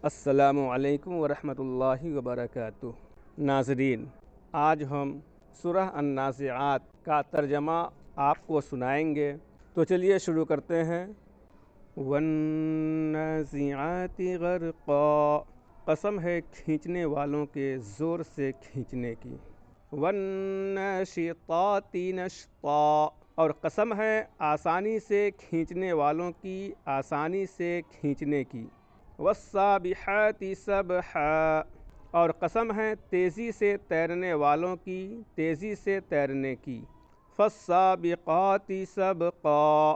السلام علیکم ورحمۃ اللہ وبرکاتہ۔ ناظرین، آج ہم سورہ النازعات کا ترجمہ آپ کو سنائیں گے، تو چلیے شروع کرتے ہیں۔ والنازعات غرقا، قسم ہے کھینچنے والوں کے زور سے کھینچنے کی۔ والناشطات نشطا، اور قسم ہے آسانی سے کھینچنے والوں کی آسانی سے کھینچنے کی۔ والسابحات سبحا، اور قسم ہے تیزی سے تیرنے والوں کی تیزی سے تیرنے کی۔ فالسابقات سبقا،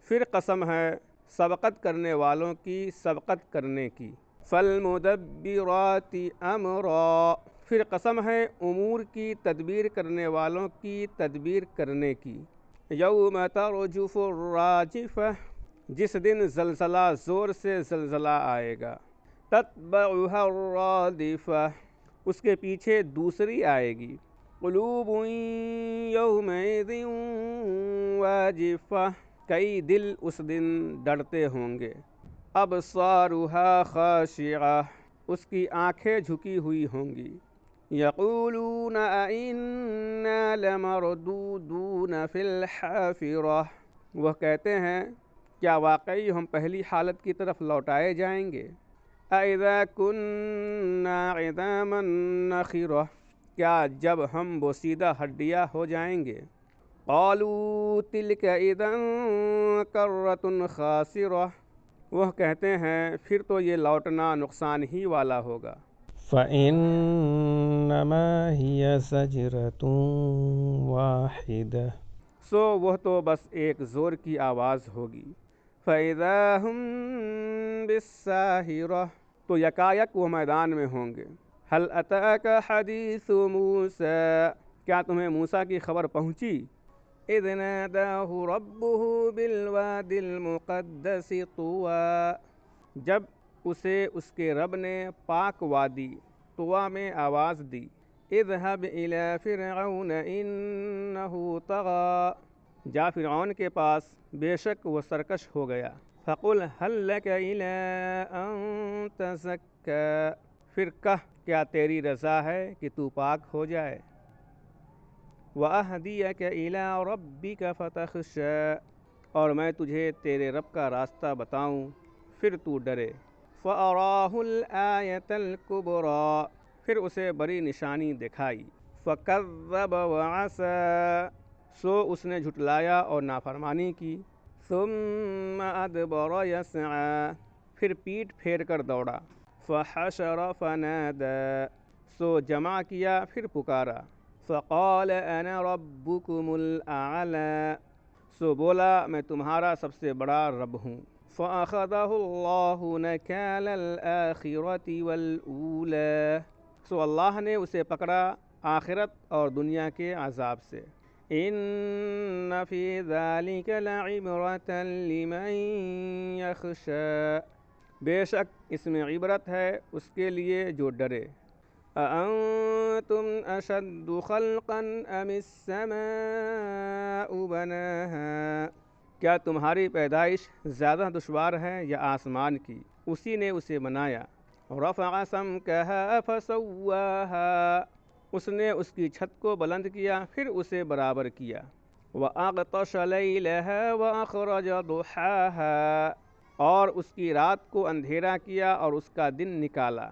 پھر قسم ہے سبقت کرنے والوں کی سبقت کرنے کی۔ فالمدبرات امرا، پھر قسم ہے امور کی تدبیر کرنے والوں کی تدبیر کرنے کی۔ یوم ترجف الراجفہ، جس دن زلزلہ زور سے زلزلہ آئے گا۔ تتبعها الرادفہ، اس کے پیچھے دوسری آئے گی۔ قلوب یومئذ واجفہ، کئی دل اس دن ڈرتے ہوں گے۔ ابصارها خاشعہ، اس کی آنکھیں جھکی ہوئی ہوں گی۔ یقولون ائنا لمردودون فی الحافرہ، وہ کہتے ہیں کیا واقعی ہم پہلی حالت کی طرف لوٹائے جائیں گے۔ اَإِذَا كُنَّا عِظَامًا نَخِرَةً، کیا جب ہم بوسیدہ ہڈیاں ہو جائیں گے۔ قَالُوا تِلْكَ إِذًا كَرَّةٌ خَاسِرَةٌ، وہ کہتے ہیں پھر تو یہ لوٹنا نقصان ہی والا ہوگا۔ فَإِنَّمَا هِيَ زَجْرَةٌ وَاحِدَةٌ، سو وہ تو بس ایک زور کی آواز ہوگی۔ فَإِذَا هُم بِالسَّاهِرَةِ، تو یکایک وہ میدان میں ہوں گے۔ هَلْ أَتَاكَ حَدِيثُ مُوسَىٰ، کیا تمہیں موسیٰ کی خبر پہنچی؟ إِذْ نَادَاهُ رَبُّهُ بِالْوَادِ الْمُقَدَّسِ طُوًى، جب اسے اس کے رب نے پاک وادی طویٰ میں آواز دی۔ اذهب إلى فرعون إنه طغى، جا فرعون کے پاس بے شک وہ سرکش ہو گیا۔ فقل هل لك إلى أن تزكى، پھر کہہ کیا تیری رضا ہے کہ تو پاک ہو جائے۔ وأهديك إلى ربك فتخشى، اور میں تجھے تیرے رب کا راستہ بتاؤں پھر تو ڈرے۔ فأراه الآية الكبرى، پھر اسے بڑی نشانی دکھائی۔ فکذب وعصى، سو اس نے جھٹلایا اور نافرمانی کی۔ ثم ادبر یسعى، پھر پیٹھ پھیر کر دوڑا۔ فحشر فنادى، سو جمع کیا پھر پکارا۔ فقال انا ربكم الاعلى، سو بولا میں تمہارا سب سے بڑا رب ہوں۔ فأخذه الله نكال الآخرة والأولى، سو اللہ نے اسے پکڑا آخرت اور دنیا کے عذاب سے۔ ان فی ذلک لعبرۃ لمن یخشی، بے شک اس میں عبرت ہے اس کے لیے جو ڈرے۔ اانتم اشد خلقا ام السماء بناها، کیا تمہاری پیدائش زیادہ دشوار ہے یا آسمان کی، اسی نے اسے بنایا۔ رفع سمكها فسواها، اس نے اس کی چھت کو بلند کیا پھر اسے برابر کیا۔ وأغطش ليلها وأخرج ضحاها، اور اس کی رات کو اندھیرا کیا اور اس کا دن نکالا۔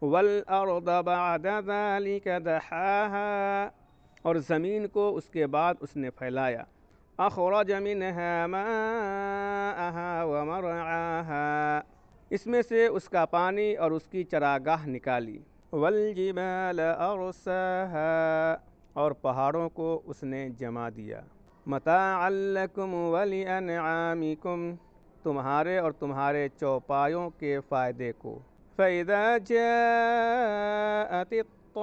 والأرض بعد ذلك دحاها، اور زمین کو اس کے بعد اس نے پھیلایا۔ اخرج منها ماءها ومرعاها، اس میں سے اس کا پانی اور اس کی چراگاہ نکالی۔ والجبال ارساها، اور پہاڑوں کو اس نے جما دیا۔ متاعا لکم ولانعامکم، تمہارے اور تمہارے چوپایوں کے فائدے کو۔ فاذا جاءت الطامة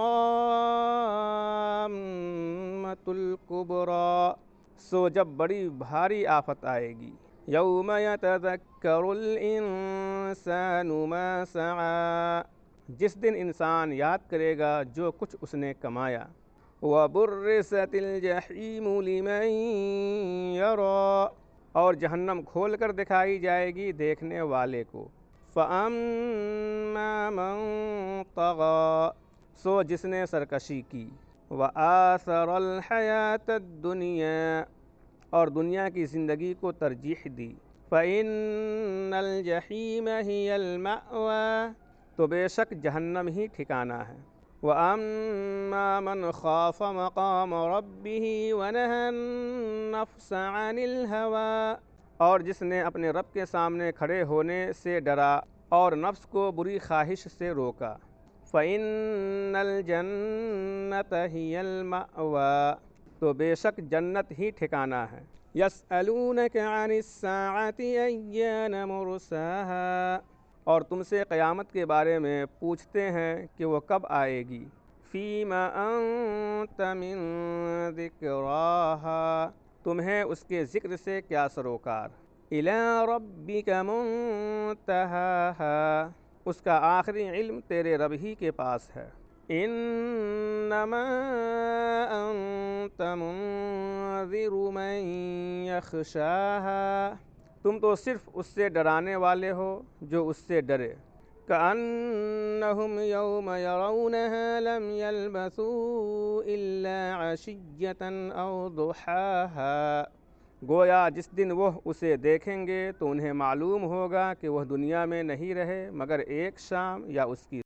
الكبریٰ، سو جب بڑی بھاری آفت آئے گی۔ یوم یتذکر الانسان ما سعی، جس دن انسان یاد کرے گا جو کچھ اس نے کمایا۔ وبرزت الجحیم لمن یری، اور جہنم کھول کر دکھائی جائے گی دیکھنے والے کو۔ فَأَمَّا من طغى، سو جس نے سرکشی کی، وآثر الحیات الدنیا، اور دنیا کی زندگی کو ترجیح دی، فإن الجحیم ہی المأوى، تو بے شک جہنم ہی ٹھکانہ ہے، وَأَمَّا مَنْ خَافَ مَقَامَ رَبِّهِ وَنَهَى النَّفْسَ عَنِ الْهَوَىٰ، اور جس نے اپنے رب کے سامنے کھڑے ہونے سے ڈرا اور نفس کو بری خواہش سے روکا، فَإِنَّ الْجَنَّةَ هِيَ الْمَأْوَىٰ، تو بے شک جنت ہی ٹھکانہ ہے، يَسْأَلُونَكَ عَنِ السَّاعَةِ أَيَّانَ مُرْسَاهَا، اور تم سے قیامت کے بارے میں پوچھتے ہیں کہ وہ کب آئے گی، فِيمَ أَنْتَ مِنْ ذِكْرَاهَا، تمہیں اس کے ذکر سے کیا سروکار، إِلَىٰ رَبِّكَ مُنْتَهَاهَا، اس کا آخری علم تیرے رب ہی کے پاس ہے، إِنَّمَا أَنْتَ مُنْذِرُ مَنْ يَخْشَاهَا، تم تو صرف اس سے ڈرانے والے ہو جو اس سے ڈرے، كأنهم يوم يرونها لم يلبثوا إلا عشية أو ضحاها، گویا جس دن وہ اسے دیکھیں گے تو انہیں معلوم ہوگا کہ وہ دنیا میں نہیں رہے مگر ایک شام یا اس کی